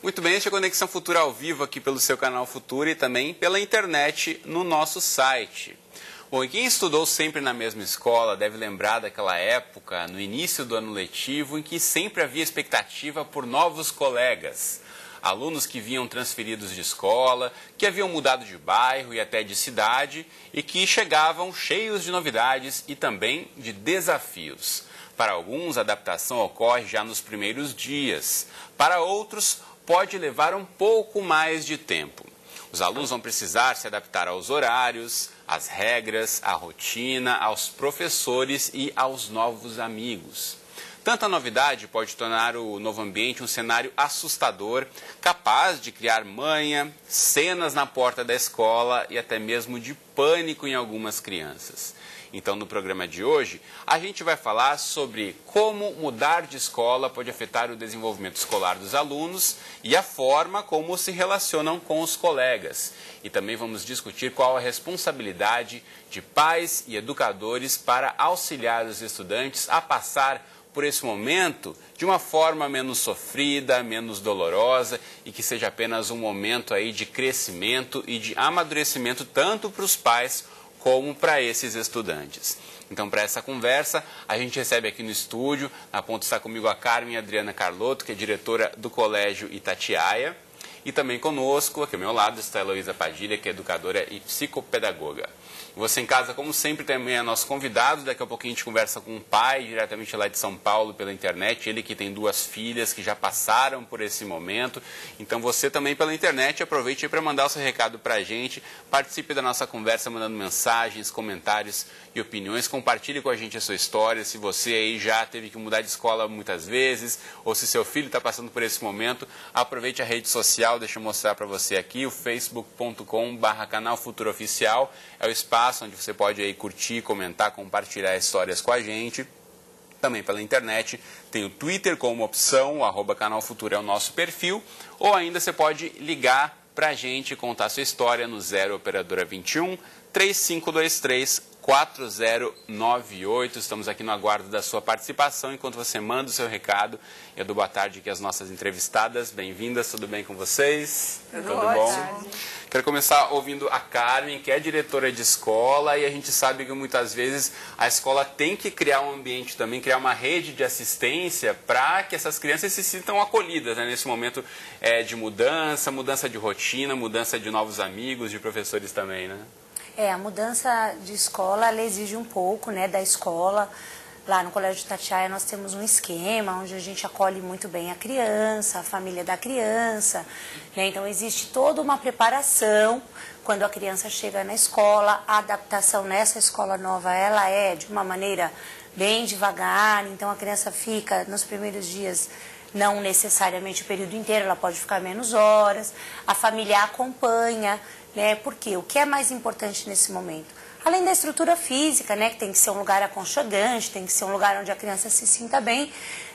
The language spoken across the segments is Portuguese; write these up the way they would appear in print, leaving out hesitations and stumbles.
Muito bem, este é a Conexão Futura ao vivo aqui pelo seu canal Futura e também pela internet no nosso site. Bom, e quem estudou sempre na mesma escola deve lembrar daquela época, no início do ano letivo, em que sempre havia expectativa por novos colegas. Alunos que vinham transferidos de escola, que haviam mudado de bairro e até de cidade e que chegavam cheios de novidades e também de desafios. Para alguns, a adaptação ocorre já nos primeiros dias. Para outros, pode levar um pouco mais de tempo. Os alunos vão precisar se adaptar aos horários, às regras, à rotina, aos professores e aos novos amigos. Tanta novidade pode tornar o novo ambiente um cenário assustador, capaz de criar manha, cenas na porta da escola e até mesmo de pânico em algumas crianças. Então, no programa de hoje, a gente vai falar sobre como mudar de escola pode afetar o desenvolvimento escolar dos alunos e a forma como se relacionam com os colegas. E também vamos discutir qual a responsabilidade de pais e educadores para auxiliar os estudantes a passar por esse momento de uma forma menos sofrida, menos dolorosa e que seja apenas um momento aí de crescimento e de amadurecimento tanto para os pais como para esses estudantes. Então, para essa conversa, a gente recebe aqui no estúdio, na ponta está comigo a Carmen Adriana Carlotto, que é diretora do Colégio Itatiaia, e também conosco, aqui ao meu lado, está a Heloísa Padilha, que é educadora e psicopedagoga. Você em casa, como sempre, também é nosso convidado. Daqui a pouquinho a gente conversa com um pai, diretamente lá de São Paulo, pela internet. Ele que tem 2 filhas que já passaram por esse momento. Então você também pela internet, aproveite para mandar o seu recado para a gente. Participe da nossa conversa mandando mensagens, comentários e opiniões. Compartilhe com a gente a sua história. Se você aí já teve que mudar de escola muitas vezes, ou se seu filho está passando por esse momento, aproveite a rede social. Deixa eu mostrar para você aqui, o facebook.com/canal Futura Oficial. É o espaço onde você pode aí curtir, comentar, compartilhar histórias com a gente. Também pela internet, tem o Twitter como opção, o @canal Futura é o nosso perfil. Ou ainda você pode ligar para a gente e contar a sua história no 0 Operadora 21 3523 4098. Estamos aqui no aguardo da sua participação. Enquanto você manda o seu recado, eu dou boa tarde aqui às nossas entrevistadas. Bem-vindas, tudo bem com vocês? Tudo bom? Tarde. Quero começar ouvindo a Carmen, que é diretora de escola, e a gente sabe que muitas vezes a escola tem que criar um ambiente também, criar uma rede de assistência para que essas crianças se sintam acolhidas, né, nesse momento de mudança de rotina, mudança de novos amigos, de professores também, né? A mudança de escola, ela exige um pouco, né, da escola. Lá no Colégio Itatiaia nós temos um esquema onde a gente acolhe muito bem a criança, a família da criança, né? Então existe toda uma preparação quando a criança chega na escola. A adaptação nessa escola nova, ela é de uma maneira bem devagar, então a criança fica nos primeiros dias, não necessariamente o período inteiro, ela pode ficar menos horas, a família acompanha, né? Porque o que é mais importante nesse momento? Além da estrutura física, né, que tem que ser um lugar aconchegante, tem que ser um lugar onde a criança se sinta bem,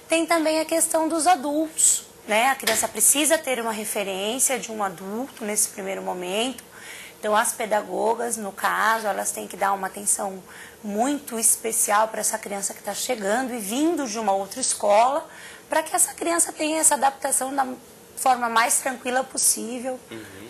tem também a questão dos adultos, né? A criança precisa ter uma referência de um adulto nesse primeiro momento. Então, as pedagogas, no caso, elas têm que dar uma atenção muito especial para essa criança que está chegando e vindo de uma outra escola, para que essa criança tenha essa adaptação da forma mais tranquila possível.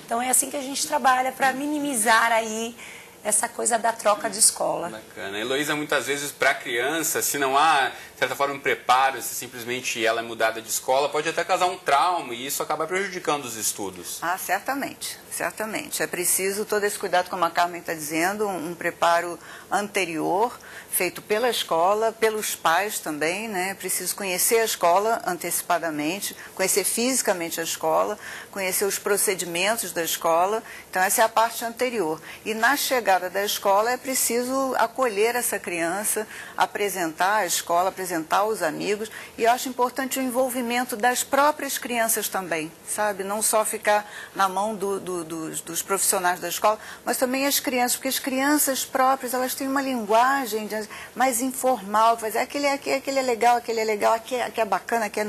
Então, é assim que a gente trabalha, para minimizar aí essa coisa da troca de escola. Bacana. Heloísa, muitas vezes para a criança, se não há, de certa forma, um preparo, se simplesmente ela é mudada de escola, pode até causar um trauma e isso acaba prejudicando os estudos. Ah, certamente, certamente. É preciso todo esse cuidado, como a Carmen está dizendo, um preparo anterior, feito pela escola, pelos pais também, né? É preciso conhecer a escola antecipadamente, conhecer fisicamente a escola, conhecer os procedimentos da escola. Então, essa é a parte anterior. E na chegada da escola é preciso acolher essa criança, apresentar a escola, apresentar os amigos. E eu acho importante o envolvimento das próprias crianças também, sabe? Não só ficar na mão dos profissionais da escola, mas também as crianças, porque as crianças próprias, elas têm uma linguagem mais informal, aquele é legal, aqui é bacana, aqui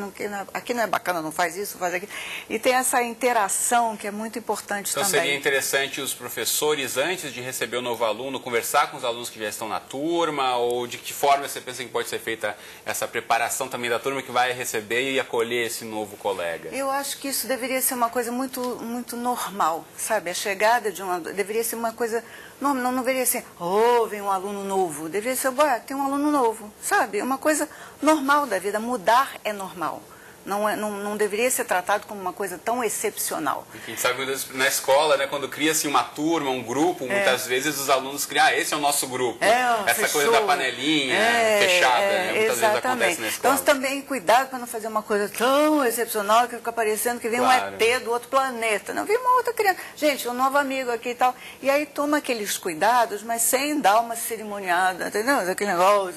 não é bacana, não faz isso, faz aquilo. E tem essa interação que é muito importante então, também. Seria interessante os professores, antes de receber receber o novo aluno, conversar com os alunos que já estão na turma, ou de que forma você pensa que pode ser feita essa preparação também da turma que vai receber e acolher esse novo colega? Eu acho que isso deveria ser uma coisa muito normal, sabe? A chegada de deveria ser uma coisa, não deveria ser, vem um aluno novo, deveria ser, tem um aluno novo, sabe? É uma coisa normal da vida, mudar é normal. Não deveria ser tratado como uma coisa tão excepcional. A gente sabe na escola, né, quando cria-se uma turma, um grupo, muitas vezes os alunos criam, esse é o nosso grupo. Essa coisa da panelinha fechada, né, muitas vezes acontece na escola. Então também cuidado para não fazer uma coisa tão excepcional que fica parecendo que vem um ET do outro planeta. Não, vem uma outra criança. Gente, um novo amigo aqui e tal. E aí toma aqueles cuidados, mas sem dar uma cerimoniada, entendeu? Aquele negócio.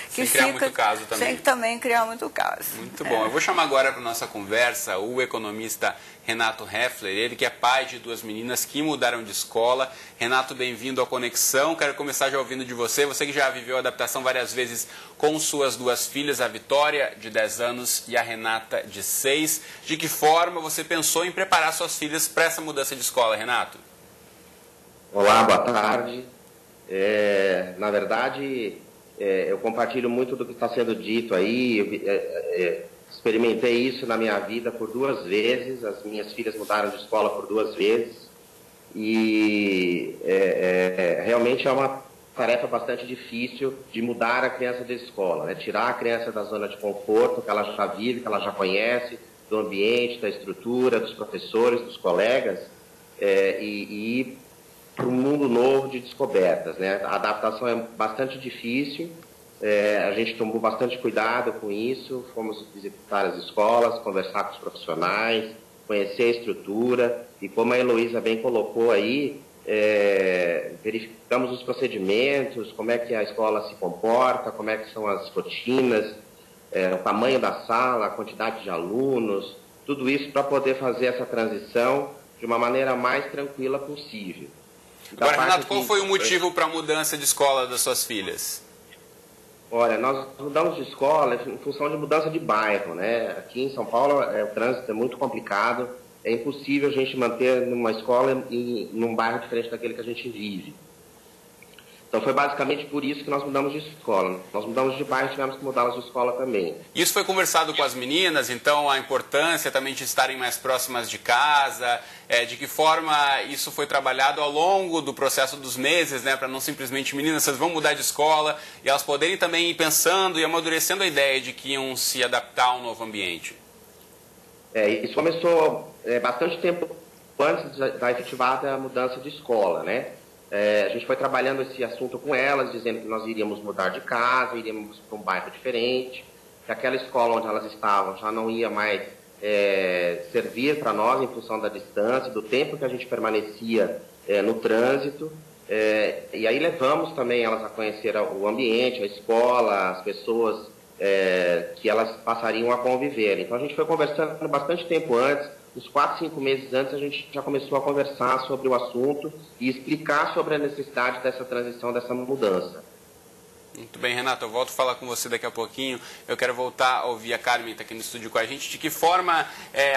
Sem criar muito caso também. Sem também criar muito caso. Muito bom. Eu vou chamar agora para nossa conversa o economista Renato Heffler, ele que é pai de 2 meninas que mudaram de escola. Renato, bem-vindo à Conexão. Quero começar já ouvindo de você que já viveu a adaptação várias vezes com suas 2 filhas, a Vitória, de 10 anos, e a Renata, de 6. De que forma você pensou em preparar suas filhas para essa mudança de escola, Renato? Olá, boa tarde. Na verdade, eu compartilho muito do que está sendo dito aí. Experimentei isso na minha vida por 2 vezes, as minhas filhas mudaram de escola por 2 vezes e realmente é uma tarefa bastante difícil de mudar a criança da escola, né? Tirar a criança da zona de conforto que ela já vive, que ela já conhece, do ambiente, da estrutura, dos professores, dos colegas e ir para um mundo novo de descobertas, né? A adaptação é bastante difícil. A gente tomou bastante cuidado com isso, fomos visitar as escolas, conversar com os profissionais, conhecer a estrutura e, como a Heloísa bem colocou aí, verificamos os procedimentos, como é que a escola se comporta, como é que são as rotinas, o tamanho da sala, a quantidade de alunos, tudo isso para poder fazer essa transição de uma maneira mais tranquila possível. Agora, Renato, qual foi o motivo para a mudança de escola das suas filhas? Olha, nós mudamos de escola em função de mudança de bairro, né? Aqui em São Paulo o trânsito é muito complicado, é impossível a gente manter numa escola num bairro diferente daquele que a gente vive. Então foi basicamente por isso que nós mudamos de escola. Nós mudamos de bairro e tivemos que mudá-las de escola também. Isso foi conversado com as meninas, então a importância também de estarem mais próximas de casa, de que forma isso foi trabalhado ao longo do processo dos meses, né, para não simplesmente, meninas, vocês vão mudar de escola, e elas poderem também ir pensando e amadurecendo a ideia de que iam se adaptar a um novo ambiente. Isso começou bastante tempo antes da efetivada mudança de escola, né? A gente foi trabalhando esse assunto com elas, dizendo que nós iríamos mudar de casa, iríamos para um bairro diferente, que aquela escola onde elas estavam já não ia mais servir para nós em função da distância, do tempo que a gente permanecia no trânsito. E aí levamos também elas a conhecer o ambiente, a escola, as pessoas que elas passariam a conviver. Então a gente foi conversando bastante tempo antes. Uns 4, 5 meses antes, a gente já começou a conversar sobre o assunto e explicar sobre a necessidade dessa transição, dessa mudança. Muito bem, Renato, eu volto a falar com você daqui a pouquinho. Eu quero voltar a ouvir a Carmen, que está aqui no estúdio com a gente. De que forma,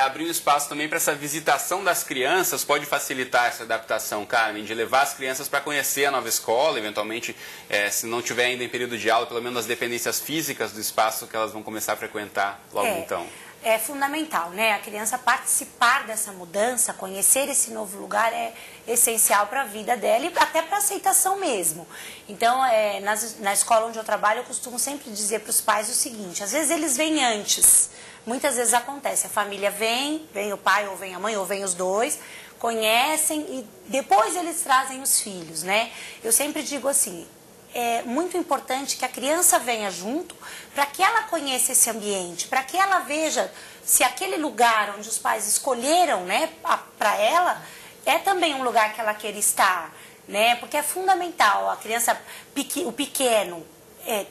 abrindo espaço também para essa visitação das crianças, pode facilitar essa adaptação, Carmen, de levar as crianças para conhecer a nova escola, eventualmente, se não tiver ainda em período de aula, pelo menos as dependências físicas do espaço que elas vão começar a frequentar logo então. É fundamental, né? A criança participar dessa mudança, conhecer esse novo lugar é essencial para a vida dela e até para a aceitação mesmo. Então, na escola onde eu trabalho, eu costumo sempre dizer para os pais o seguinte: às vezes eles vêm antes, muitas vezes acontece, a família vem o pai ou vem a mãe ou vem os dois, conhecem e depois eles trazem os filhos, né? Eu sempre digo assim, é muito importante que a criança venha junto para que ela conheça esse ambiente, para que ela veja se aquele lugar onde os pais escolheram, né, para ela, é também um lugar que ela queira estar, né? Porque é fundamental, a criança, o pequeno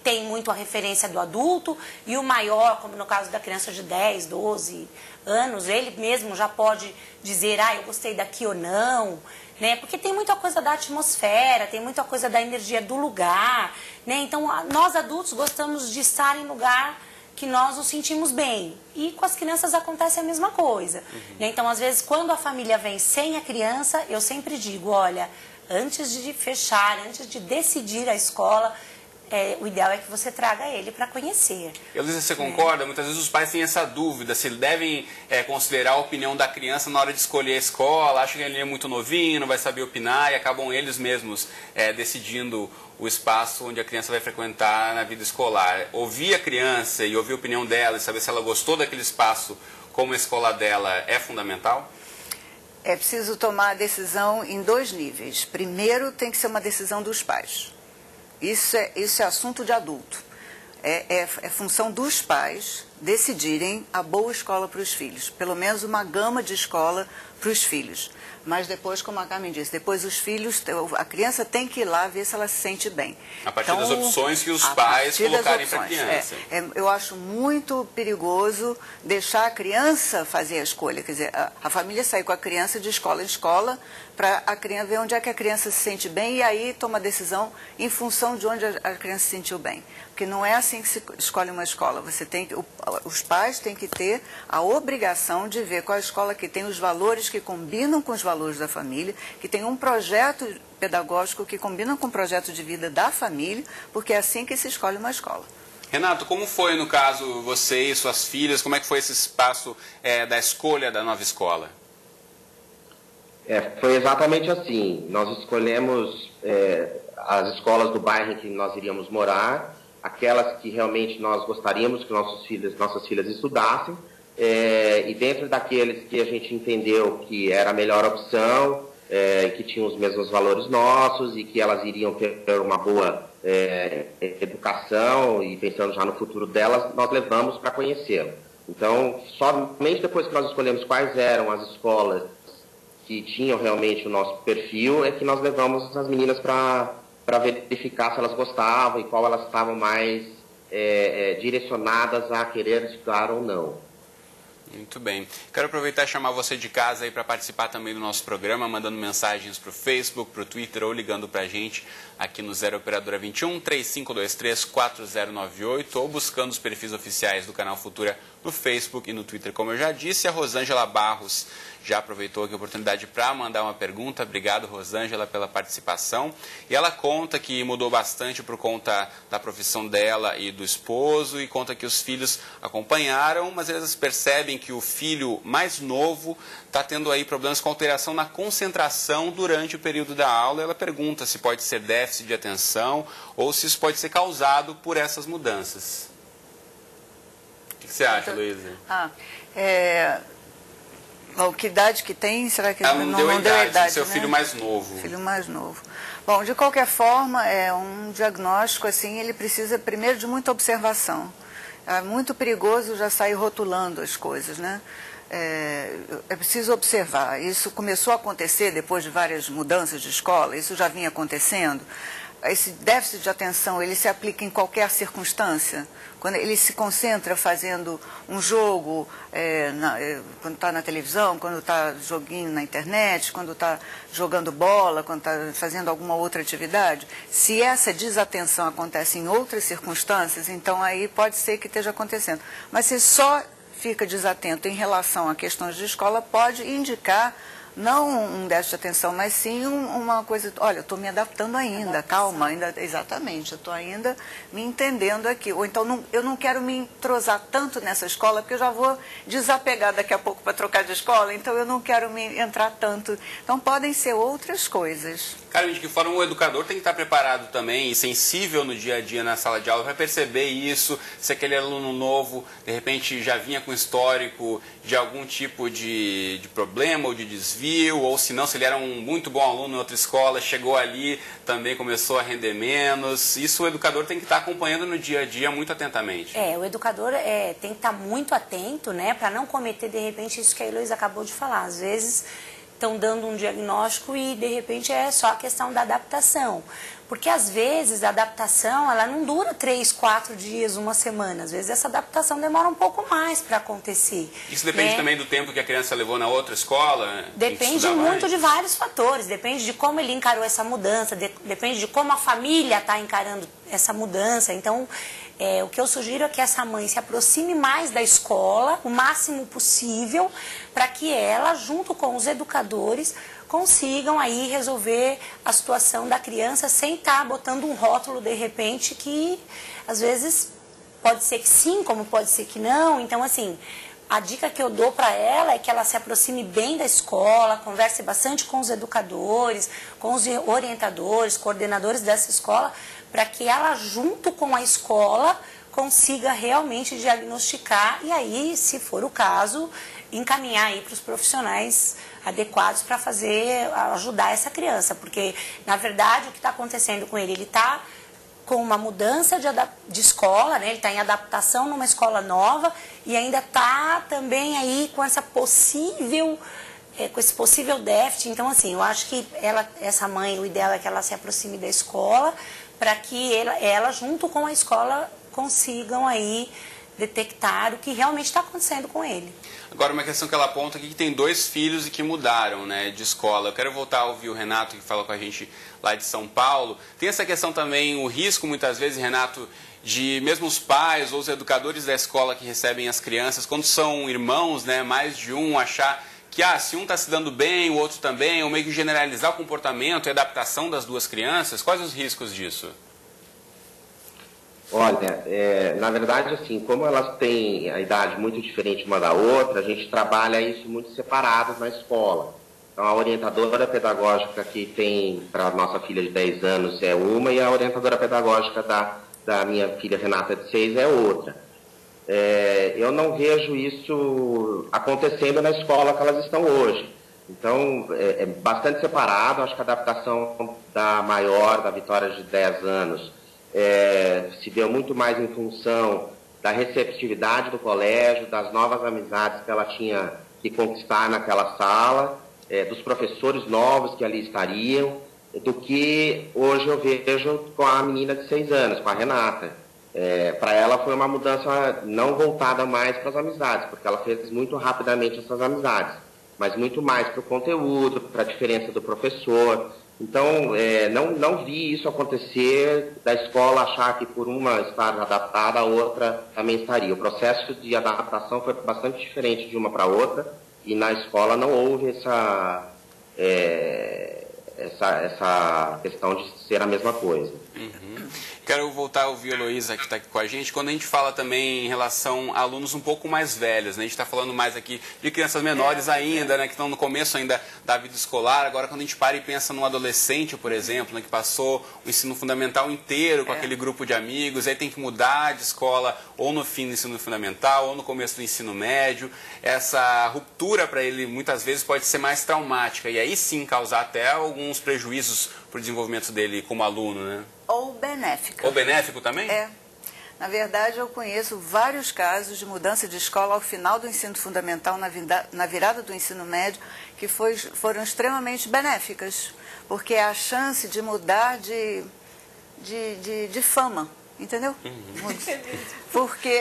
tem muito a referência do adulto e o maior, como no caso da criança de 10, 12 anos, ele mesmo já pode dizer, eu gostei daqui ou não, né? Porque tem muita coisa da atmosfera, tem muita coisa da energia do lugar, né? Então, nós adultos gostamos de estar em lugar que nós nos sentimos bem. E com as crianças acontece a mesma coisa. Né? Então, às vezes, quando a família vem sem a criança, eu sempre digo, olha, antes de fechar, antes de decidir a escola, o ideal é que você traga ele para conhecer. Elisa, você concorda? Muitas vezes os pais têm essa dúvida, se devem considerar a opinião da criança na hora de escolher a escola, acham que ele é muito novinho, não vai saber opinar e acabam eles mesmos decidindo o espaço onde a criança vai frequentar na vida escolar. Ouvir a criança e ouvir a opinião dela e saber se ela gostou daquele espaço como a escola dela é fundamental? É preciso tomar a decisão em 2 níveis. Primeiro, tem que ser uma decisão dos pais. Isso é assunto de adulto. É função dos pais decidirem a boa escola para os filhos. Pelo menos uma gama de escola para os filhos. Mas depois, como a Carmen disse, depois os filhos, a criança tem que ir lá ver se ela se sente bem. A partir das opções que os pais colocarem para a criança. Eu acho muito perigoso deixar a criança fazer a escolha. Quer dizer, a família sair com a criança de escola em escola para a criança ver onde é que a criança se sente bem e aí toma a decisão em função de onde a criança se sentiu bem. Porque não é assim que se escolhe uma escola. Os pais têm que ter a obrigação de ver qual a escola que tem os valores que combinam com os valores da família, que tem um projeto pedagógico que combina com o projeto de vida da família, porque é assim que se escolhe uma escola. Renato, como foi no caso você e suas filhas, como é que foi esse espaço da escolha da nova escola? Foi exatamente assim. Nós escolhemos as escolas do bairro em que nós iríamos morar, aquelas que realmente nós gostaríamos que nossas filhas estudassem, e dentro daqueles que a gente entendeu que era a melhor opção, que tinham os mesmos valores nossos e que elas iriam ter uma boa educação e pensando já no futuro delas, nós levamos para conhecê-lo. Então, somente depois que nós escolhemos quais eram as escolas que tinham realmente o nosso perfil, é que nós levamos as meninas para verificar se elas gostavam e qual elas estavam mais direcionadas a querer estudar ou não. Muito bem. Quero aproveitar e chamar você de casa aí para participar também do nosso programa, mandando mensagens para o Facebook, para o Twitter ou ligando para a gente aqui no 0 Operadora 21 3523 4098 ou buscando os perfis oficiais do Canal Futura no Facebook e no Twitter, como eu já disse. A Rosângela Barros já aproveitou aqui a oportunidade para mandar uma pergunta. Obrigado, Rosângela, pela participação. E ela conta que mudou bastante por conta da profissão dela e do esposo, e conta que os filhos acompanharam, mas eles percebem que o filho mais novo está tendo aí problemas com alteração na concentração durante o período da aula. Ela pergunta se pode ser déficit de atenção ou se isso pode ser causado por essas mudanças. O que você acha, Luísa? Que idade que tem? Será que não deu a idade, seu filho mais novo. Filho mais novo. Bom, de qualquer forma, um diagnóstico assim, ele precisa primeiro de muita observação. É muito perigoso já sair rotulando as coisas, né? É preciso observar. Isso começou a acontecer depois de várias mudanças de escola, isso já vinha acontecendo. Esse déficit de atenção, ele se aplica em qualquer circunstância. Quando ele se concentra fazendo um jogo, quando está na televisão, quando está joguinho na internet, quando está jogando bola, quando está fazendo alguma outra atividade. Se essa desatenção acontece em outras circunstâncias, então aí pode ser que esteja acontecendo. Mas se só fica desatento em relação a questões de escola, pode indicar não um déficit de atenção, mas sim uma coisa, olha, eu estou me adaptando ainda, calma, exatamente, eu estou ainda me entendendo aqui. Ou então, eu não quero me entrosar tanto nessa escola, porque eu já vou desapegar daqui a pouco para trocar de escola, então eu não quero me entrar tanto. Então, podem ser outras coisas. Cara, de que forma o educador tem que estar preparado também e sensível no dia a dia na sala de aula para perceber isso, se aquele aluno novo, de repente, já vinha com histórico de algum tipo de problema ou de desvio, ou se não, se ele era um muito bom aluno em outra escola, chegou ali, também começou a render menos. Isso o educador tem que estar acompanhando no dia a dia muito atentamente. O educador tem que estar muito atento, né, para não cometer, de repente, isso que a Heloísa acabou de falar. Às vezes estão dando um diagnóstico e, de repente, é só a questão da adaptação. Porque, às vezes, a adaptação, ela não dura 3, 4 dias, uma semana. Às vezes, essa adaptação demora um pouco mais para acontecer. Isso depende também do tempo que a criança levou na outra escola? Depende muito de vários fatores. Depende de como ele encarou essa mudança, depende de como a família está encarando essa mudança. Então, o que eu sugiro é que essa mãe se aproxime mais da escola, o máximo possível, para que ela, junto com os educadores, consigam aí resolver a situação da criança sem estar botando um rótulo de repente que às vezes pode ser que sim, como pode ser que não. Então, assim, a dica que eu dou para ela é que ela se aproxime bem da escola, converse bastante com os educadores, com os orientadores, coordenadores dessa escola, para que ela, junto com a escola, consiga realmente diagnosticar e aí, se for o caso, encaminhar aí para os profissionais adequados para ajudar essa criança. Porque, na verdade, o que está acontecendo com ele está com uma mudança de escola, né? Ele está em adaptação numa escola nova e ainda está também aí com essa com esse possível déficit. Então, assim, eu acho que essa mãe, o ideal é que ela se aproxime da escola para que ela, junto com a escola, consigam aí detectar o que realmente está acontecendo com ele. Agora, uma questão que ela aponta aqui, que tem 2 filhos e que mudaram, né, de escola. Eu quero voltar a ouvir o Renato, que falou com a gente lá de São Paulo. Tem essa questão também, o risco, muitas vezes, Renato, de mesmo os pais ou os educadores da escola que recebem as crianças, quando são irmãos, né, mais de um, achar que se um está se dando bem, o outro também, ou meio que generalizar o comportamento e a adaptação das 2 crianças. Quais os riscos disso? Olha, na verdade, assim, como elas têm a idade muito diferente uma da outra, a gente trabalha isso muito separado na escola. Então, a orientadora pedagógica que tem para a nossa filha de 10 anos é uma, e a orientadora pedagógica da minha filha Renata de 6 é outra. Eu não vejo isso acontecendo na escola que elas estão hoje. Então, é bastante separado. Acho que a adaptação da maior, da Vitória de 10 anos, se deu muito mais em função da receptividade do colégio, das novas amizades que ela tinha que conquistar naquela sala, dos professores novos que ali estariam, do que hoje eu vejo com a menina de 6 anos, com a Renata. Para ela foi uma mudança não voltada mais para as amizades, porque ela fez muito rapidamente essas amizades, mas muito mais para o conteúdo, para a diferença do professor. Então, não vi isso acontecer, da escola achar que por uma estar adaptada, a outra também estaria. O processo de adaptação foi bastante diferente de uma para outra, e na escola não houve essa questão de ser a mesma coisa. Uhum. Quero voltar a ouvir a Heloísa, que está aqui com a gente. Quando a gente fala também em relação a alunos um pouco mais velhos, né? A gente está falando mais aqui de crianças menores ainda, né? Que estão no começo ainda da vida escolar. Agora, quando a gente para e pensa num adolescente, por exemplo, né? Que passou o ensino fundamental inteiro com aquele grupo de amigos, aí tem que mudar de escola ou no fim do ensino fundamental ou no começo do ensino médio. Essa ruptura para ele, muitas vezes, pode ser mais traumática e aí sim causar até alguns prejuízos para o desenvolvimento dele como aluno, né? Ou benéfica. Ou benéfico também? Na verdade, eu conheço vários casos de mudança de escola ao final do ensino fundamental, na virada do ensino médio, que foram extremamente benéficas, porque é a chance de mudar de fama, entendeu? Porque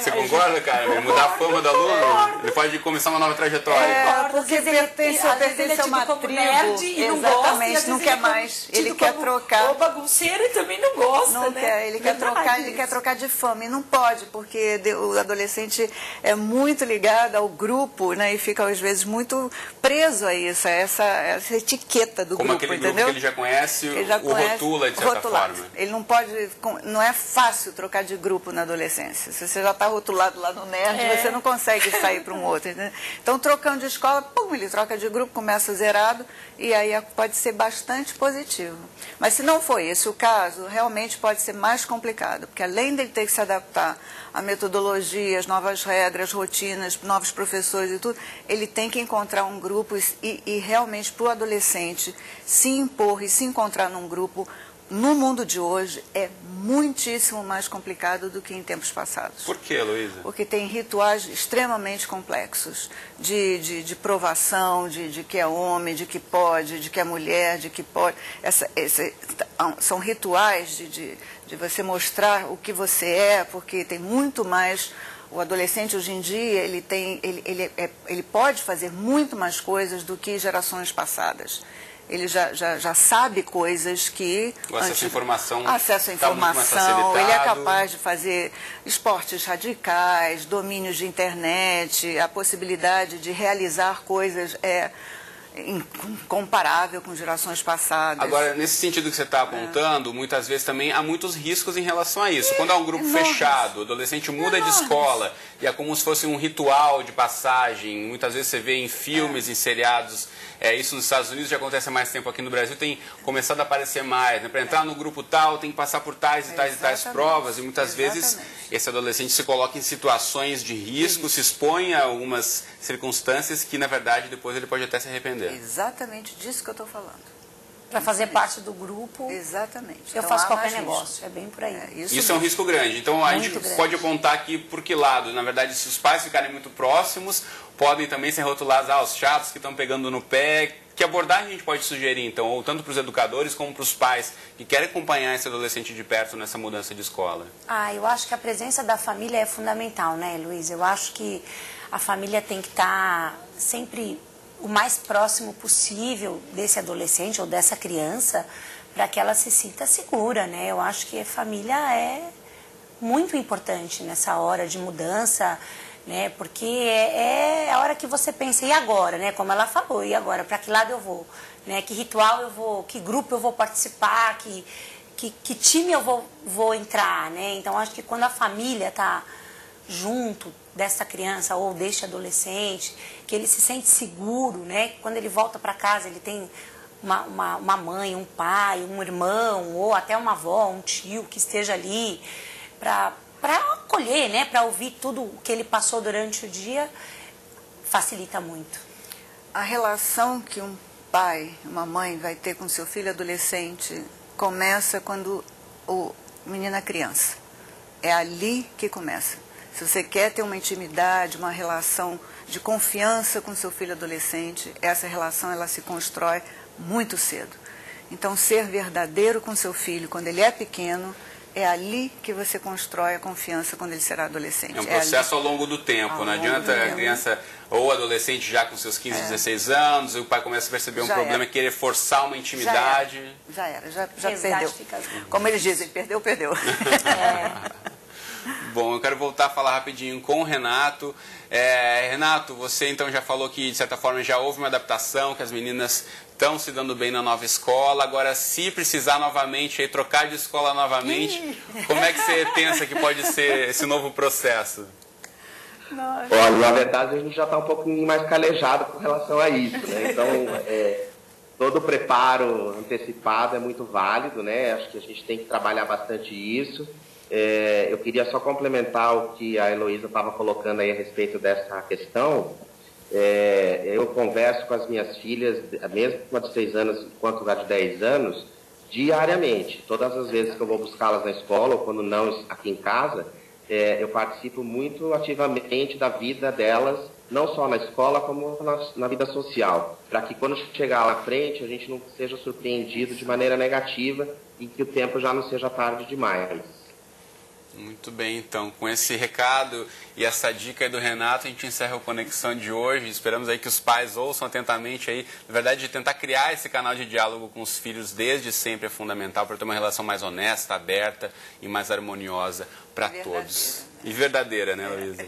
Você concorda, cara? Mudar a fama do aluno? Ele pode começar uma nova trajetória. Porque pertence a uma tribo. Exatamente, não quer mais. Ele quer trocar. Ou bagunceiro e também não gosta, não né? Quer, ele quer trocar de fama. E não pode, porque o adolescente é muito ligado ao grupo, né? E fica, às vezes, muito preso a isso, a essa etiqueta do grupo, grupo, aquele entendeu? Grupo que ele já conhece, o rotula, de certa forma. Ele não pode, não é fácil trocar de grupo na adolescência. Se você já está rotulado lá no nerd, você não consegue sair para um outro. Né? Então, trocando de escola, pum, ele troca de grupo, começa zerado, e aí pode ser bastante positivo. Mas se não for esse o caso, realmente pode ser mais complicado, porque além dele ter que se adaptar a metodologias, novas regras, rotinas, novos professores e tudo, ele tem que encontrar um grupo e realmente para o adolescente se impor e se encontrar num grupo. No mundo de hoje é muitíssimo mais complicado do que em tempos passados. Por quê, Heloísa? Porque tem rituais extremamente complexos de provação, de que é homem, de que pode, de que é mulher, de que pode. São rituais de você mostrar o que você é, porque tem muito mais. O adolescente hoje em dia ele pode fazer muito mais coisas do que gerações passadas. Ele já sabe coisas que... O acesso à informação. Acesso à informação, ele é capaz de fazer esportes radicais, domínios de internet, a possibilidade de realizar coisas incomparável com gerações passadas. Agora, nesse sentido que você está apontando, muitas vezes também há muitos riscos em relação a isso. Quando há um grupo fechado, o adolescente muda de escola e é como se fosse um ritual de passagem. Muitas vezes você vê em filmes, em seriados, isso nos Estados Unidos já acontece há mais tempo, aqui no Brasil tem começado a aparecer mais. Né? Para entrar no grupo tal, tem que passar por tais e tais e tais provas. E muitas vezes esse adolescente se coloca em situações de risco, se expõe a algumas circunstâncias que, na verdade, depois ele pode até se arrepender. Exatamente disso que eu estou falando. Para fazer parte do grupo, exatamente. Eu então, faço qualquer negócio, é bem por aí. Isso é um risco grande. Então a gente pode apontar aqui por que lado? Na verdade, se os pais ficarem muito próximos, podem também ser rotulados, os chatos que estão pegando no pé. Que abordagem a gente pode sugerir, então, ou tanto para os educadores como para os pais que querem acompanhar esse adolescente de perto nessa mudança de escola? Eu acho que a presença da família é fundamental, né, Luiz? Eu acho que a família tem que estar sempre o mais próximo possível desse adolescente ou dessa criança para que ela se sinta segura, né? Eu acho que a família é muito importante nessa hora de mudança, né? Porque é a hora que você pensa, e agora, né? Como ela falou, e agora? Para que lado eu vou? Né? Que ritual eu vou? Que grupo eu vou participar? Que time eu vou entrar, né? Então, acho que quando a família está junto dessa criança ou deste adolescente, que ele se sente seguro, né? Quando ele volta para casa, ele tem uma mãe, um pai, um irmão, ou até uma avó, um tio que esteja ali para acolher, né? Para ouvir tudo o que ele passou durante o dia, facilita muito. A relação que um pai, uma mãe vai ter com seu filho adolescente começa quando o menino é criança. É ali que começa. Se você quer ter uma intimidade, uma relação de confiança com seu filho adolescente, essa relação ela se constrói muito cedo. Então, ser verdadeiro com seu filho quando ele é pequeno, é ali que você constrói a confiança quando ele será adolescente. É um processo ao longo do tempo. Não adianta a criança ou adolescente já com seus 15, 16 anos, e o pai começa a perceber um problema e querer forçar uma intimidade. Já perdeu. Como eles dizem, perdeu. Bom, eu quero voltar a falar rapidinho com o Renato. Renato, você então já falou que, de certa forma, já houve uma adaptação, que as meninas estão se dando bem na nova escola. Agora, se precisar novamente, aí, trocar de escola novamente, como é que você pensa que pode ser esse novo processo? Olha, na verdade, a gente já está um pouquinho mais calejado com relação a isso, né? Então, todo o preparo antecipado é muito válido, né? Acho que a gente tem que trabalhar bastante isso. Eu queria só complementar o que a Heloísa estava colocando aí a respeito dessa questão. Eu converso com as minhas filhas, mesmo com a de 6 anos quanto a de 10 anos, diariamente. Todas as vezes que eu vou buscá-las na escola ou quando não aqui em casa, eu participo muito ativamente da vida delas, não só na escola como na vida social, para que quando chegar lá à frente a gente não seja surpreendido de maneira negativa e que o tempo já não seja tarde demais. Muito bem, então, com esse recado e essa dica aí do Renato, a gente encerra a Conexão de hoje. Esperamos aí que os pais ouçam atentamente aí. Na verdade, de tentar criar esse canal de diálogo com os filhos desde sempre é fundamental para ter uma relação mais honesta, aberta e mais harmoniosa para todos. E verdadeira, né, Luísa?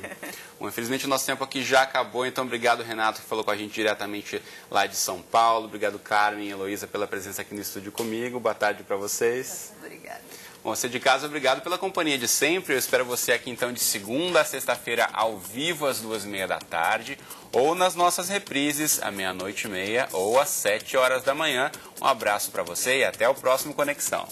Bom, infelizmente o nosso tempo aqui já acabou, então obrigado, Renato, que falou com a gente diretamente lá de São Paulo. Obrigado, Carmen e Heloísa, pela presença aqui no estúdio comigo. Boa tarde para vocês. Obrigada. Bom, você de casa, obrigado pela companhia de sempre. Eu espero você aqui então de segunda a sexta-feira ao vivo às 2h30 da tarde ou nas nossas reprises à 00:30 ou às 7 horas da manhã. Um abraço para você e até o próximo Conexão.